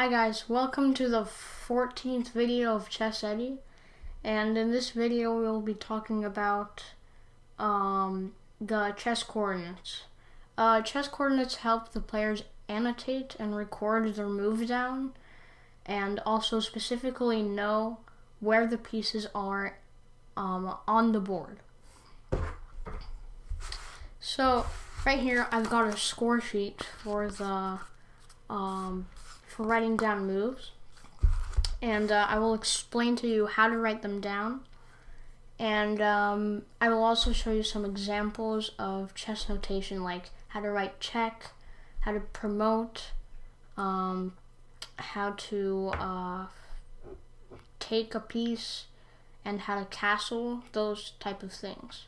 Hi guys, welcome to the 14th video of Chess Eddie, and in this video we'll be talking about the chess coordinates. Chess coordinates help the players annotate and record their move down, and also specifically know where the pieces are on the board. So right here I've got a score sheet for the for writing down moves, and I will explain to you how to write them down, and I will also show you some examples of chess notation, like how to write check, how to promote, how to take a piece, and how to castle, those type of things.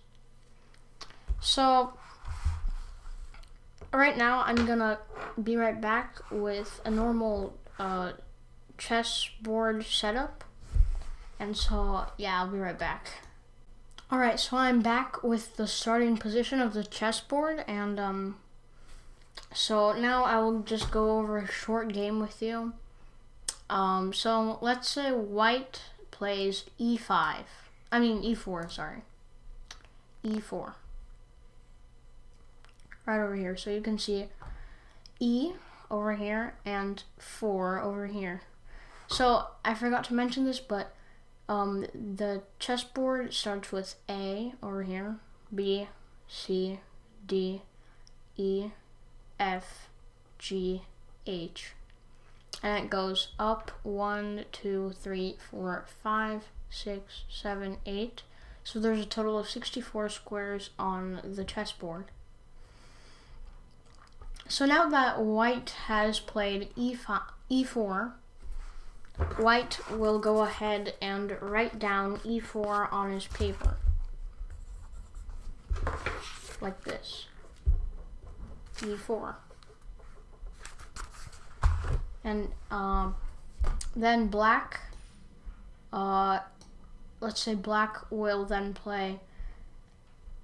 So right now I'm gonna be right back with a normal chessboard setup, and so yeah, I'll be right back. Alright, so I'm back with the starting position of the chessboard, and so now I will just go over a short game with you. So let's say white plays e4, sorry. e4. Right over here, so you can see E over here and 4 over here. So I forgot to mention this, but the chessboard starts with A over here, B, C, D, E, F, G, H, and it goes up 1, 2, 3, 4, 5, 6, 7, 8. So there's a total of 64 squares on the chessboard. So now that white has played e4, white will go ahead and write down e4 on his paper, like this, e4. And then black, let's say black will then play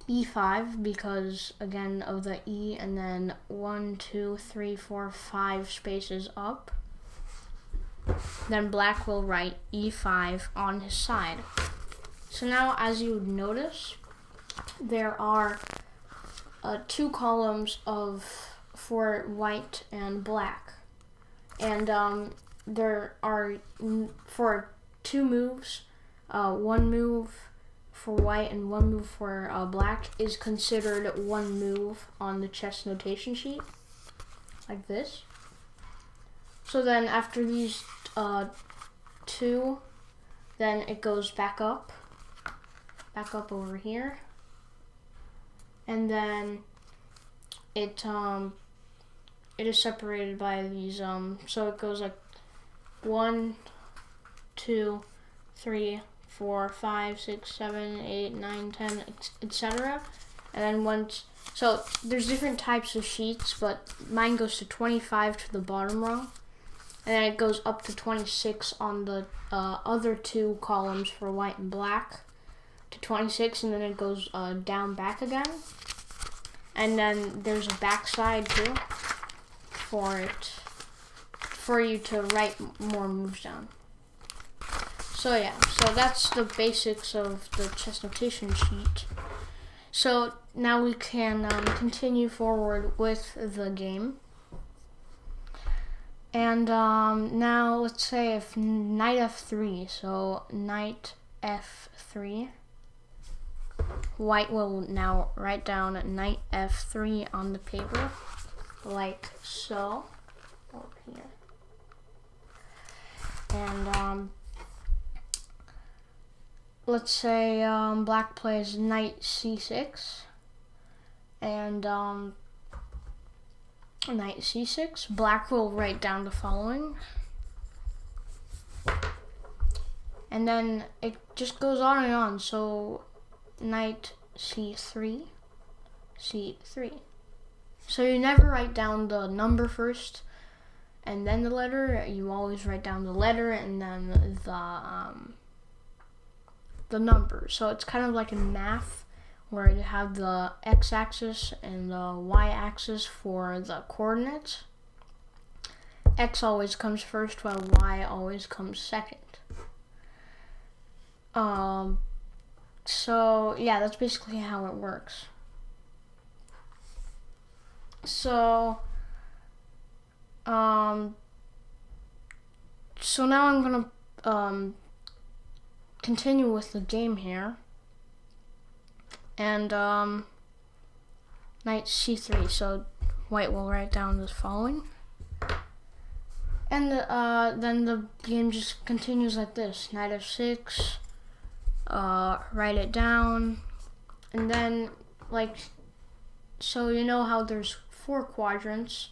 e5 because, again, of the E, and then 1, 2, 3, 4, 5 spaces up. Then black will write e5 on his side. So now, as you notice, there are 2 columns for white and black, and there are for 2 moves, 1 move for white and 1 move for black is considered 1 move on the chess notation sheet, like this. So then after these 2, then it goes back up over here, and then it is separated by these so it goes like 1, 2, 3, 4, 5, 6, 7, 8, 9, 10, etc. And then once, so there's different types of sheets, but mine goes to 25 to the bottom row, and then it goes up to 26 on the other 2 columns for white and black to 26, and then it goes down back again. And then there's a back side too for you to write more moves down. So yeah, so that's the basics of the chess notation sheet. So now we can continue forward with the game. And now let's say if knight f3, so knight f3, white will now write down knight f3 on the paper, like so, over here. And let's say black plays knight c6, and knight c6, black will write down the following, and then it just goes on and on. So knight c3, c3. So you never write down the number first and then the letter. You always write down the letter and then the number. So it's kind of like in math, where you have the x-axis and the y-axis for the coordinates, X always comes first while Y always comes second. So yeah, that's basically how it works. So so now I'm gonna continue with the game here, and knight c3. So white will write down the following, and then the game just continues like this: knight f6. Write it down, and then so you know how there's 4 quadrants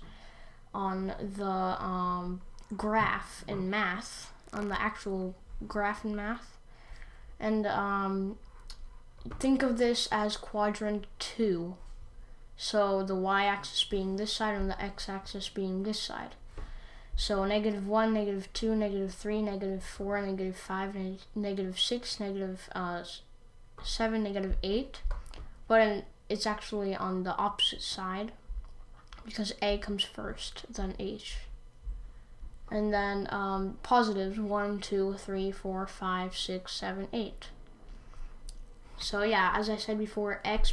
on the graph in math, on the actual graph in math, and think of this as quadrant 2. So the y-axis being this side and the x-axis being this side. So -1, -2, -3, -4, -5, -6, -7, -8. But it's actually on the opposite side because A comes first, then H. And then positives 1, 2, 3, 4, 5, 6, 7, 8. So yeah, as I said before, X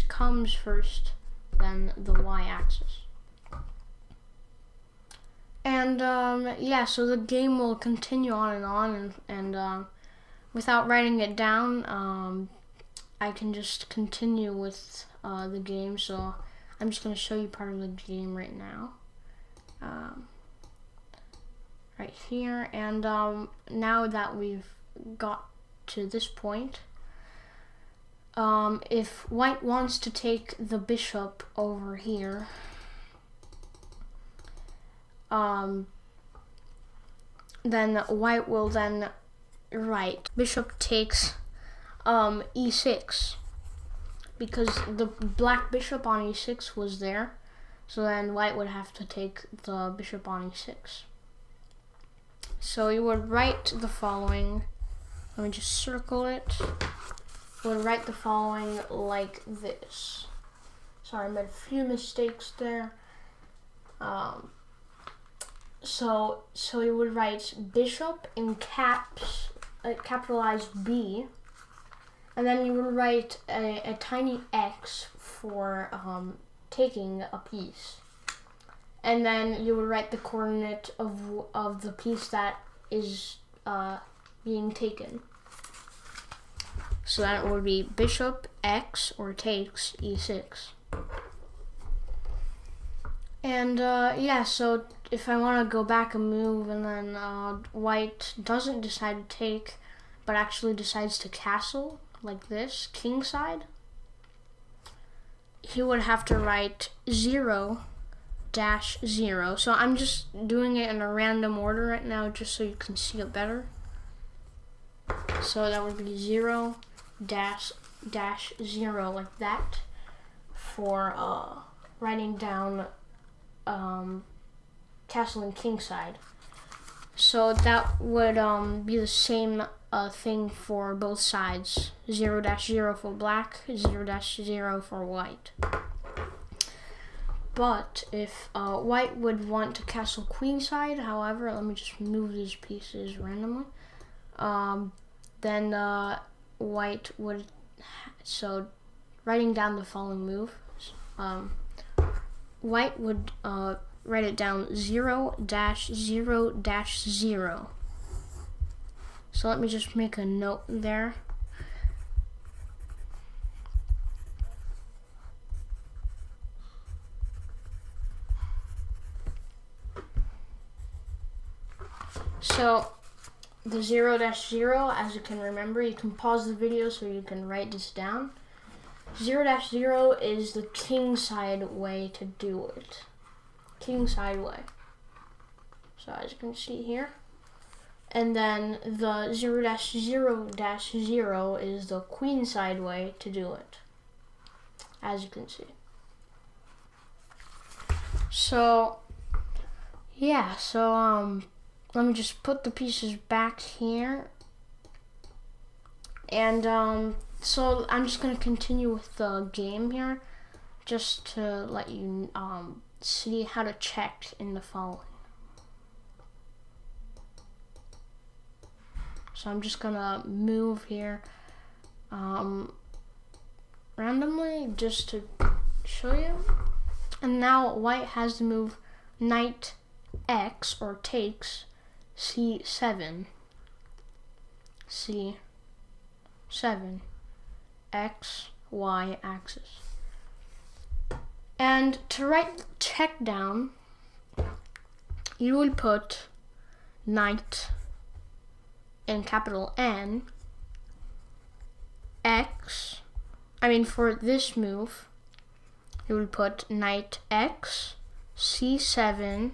comes first, then the y-axis. And yeah, so the game will continue on, and without writing it down, I can just continue with the game. So I'm just going to show you part of the game right now. Right here, and now that we've got to this point, if white wants to take the bishop over here, then white will then write bishop takes e6, because the black bishop on e6 was there, so then white would have to take the bishop on e6. So you would write the following. Let me just circle it. You would write the following like this. Sorry, I made a few mistakes there. So you would write bishop in caps, capitalized B, and then you would write a tiny x for taking a piece, and then you would write the coordinate of the piece that is being taken. So that would be bishop x, or takes e6. And yeah, so if I want to go back a move, and then white doesn't decide to take, but actually decides to castle, like this, kingside, he would have to write 0-0. So I'm just doing it in a random order right now, just so you can see it better. So that would be 0-0, like that, for writing down castle and kingside. So that would be the same thing for both sides. 0-0 for black, 0-0 for white. But if white would want to castle queenside, however, let me just move these pieces randomly, then white would, so writing down the following move, white would write it down 0-0-0. So let me just make a note there. So the 0-0, as you can remember, you can pause the video so you can write this down. 0-0 is the kingside way to do it. Kingside way. So as you can see here. And then the 0-0-0 is the queenside way to do it, as you can see. So yeah, so let me just put the pieces back here, and so I'm just gonna continue with the game here, just to let you see how to check in the following. So I'm just gonna move here randomly just to show you. And now white has to move knight X, or takes C7. C7. X, Y axis. And to write check down, you would put knight in capital N, X, for this move, you would put knight X, C7,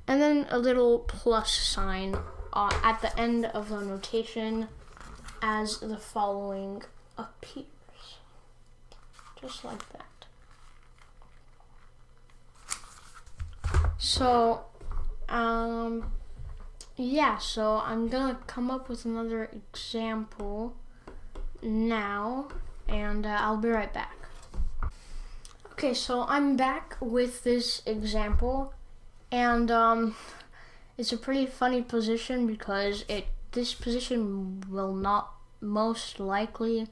and then a little plus sign at the end of the notation as the following appears. Just like that. So, so I'm gonna come up with another example now, and I'll be right back. Okay, so I'm back with this example, and it's a pretty funny position because this position will not most likely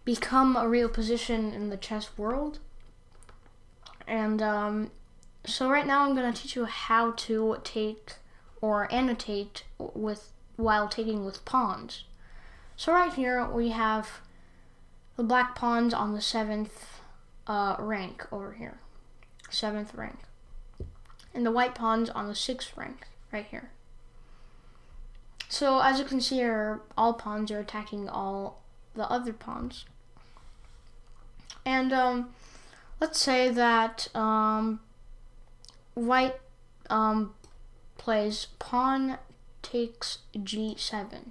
become a real position in the chess world. And so right now I'm going to teach you how to take or annotate while taking with pawns. So right here we have the black pawns on the 7th rank over here, 7th rank, and the white pawns on the 6th rank right here. So as you can see here, all pawns are attacking all the other pawns. And let's say that white plays pawn takes G7.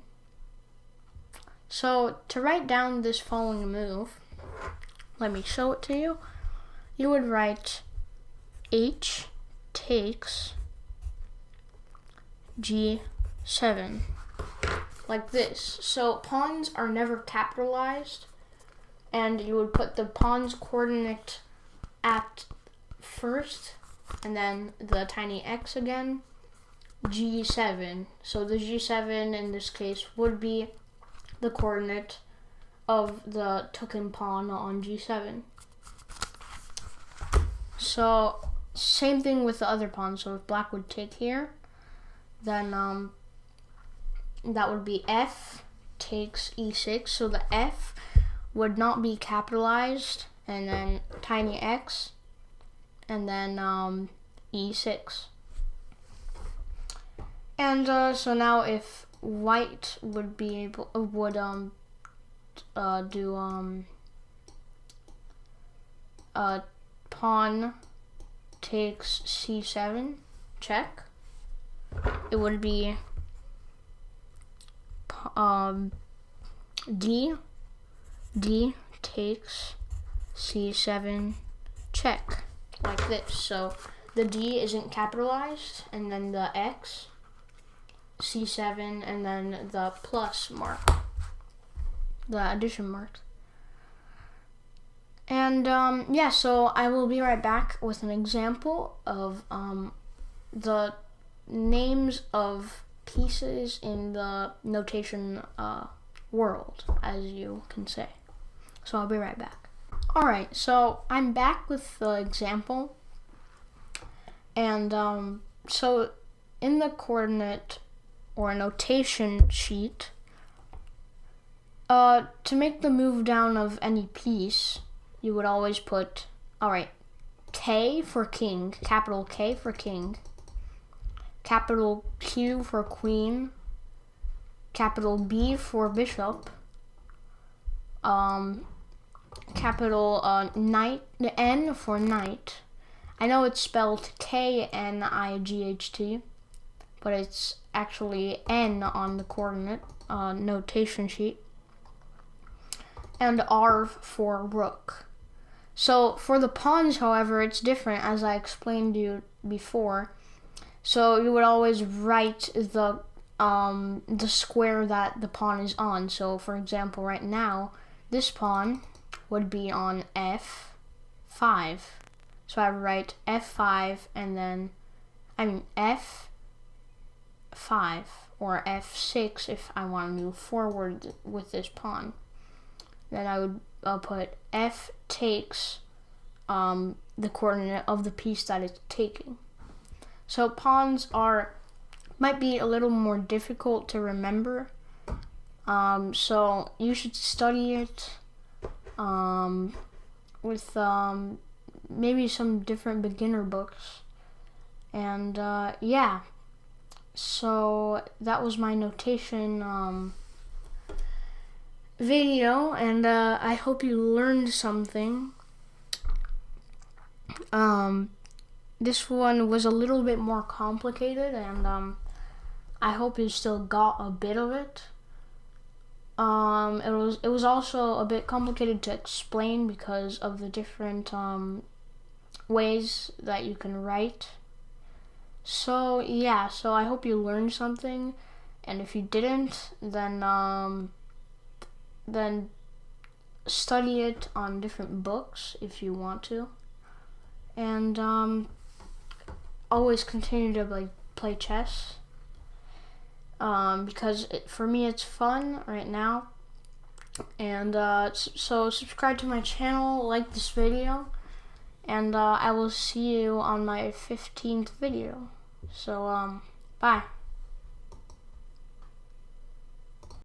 So to write down this following move, let me show it to you. You would write H takes G7, like this. So pawns are never capitalized, and you would put the pawn's coordinate at first, and then the tiny x again, G7. So the G7 in this case would be the coordinate of the taken pawn on G7. So same thing with the other pawn. So if black would take here, then that would be F takes E6. So the F would not be capitalized, and then tiny x, and then E6. And so now if white would be able do pawn takes C7 check, it would be D takes C7 check, like this. So the D isn't capitalized, and then the X, C7, and then the plus mark, the addition mark. And so I will be right back with an example of the names of pieces in the notation world, as you can say. So I'll be right back. Alright, so I'm back with the example. And so in the coordinate or notation sheet, to make the move down of any piece, you would always put, K for king, capital K for king, capital Q for queen, capital B for bishop, capital N for knight. I know it's spelled K-N-I-G-H-T, but it's actually N on the coordinate notation sheet. And R for rook. So for the pawns, however, it's different, as I explained to you before. So you would always write the square that the pawn is on. So for example, right now, this pawn would be on F5. So I write F5 and then, F5 or F6 if I want to move forward with this pawn. Then I'll put F takes the coordinate of the piece that it's taking. So pawns might be a little more difficult to remember. So you should study it with maybe some different beginner books. And yeah, so that was my notation video, and I hope you learned something. This one was a little bit more complicated, and I hope you still got a bit of it. It was also a bit complicated to explain because of the different ways that you can write. So yeah, so I hope you learned something, and if you didn't, then study it on different books if you want to, and always continue to play chess, because for me it's fun right now. And so subscribe to my channel, like this video, and I will see you on my 15th video. So bye.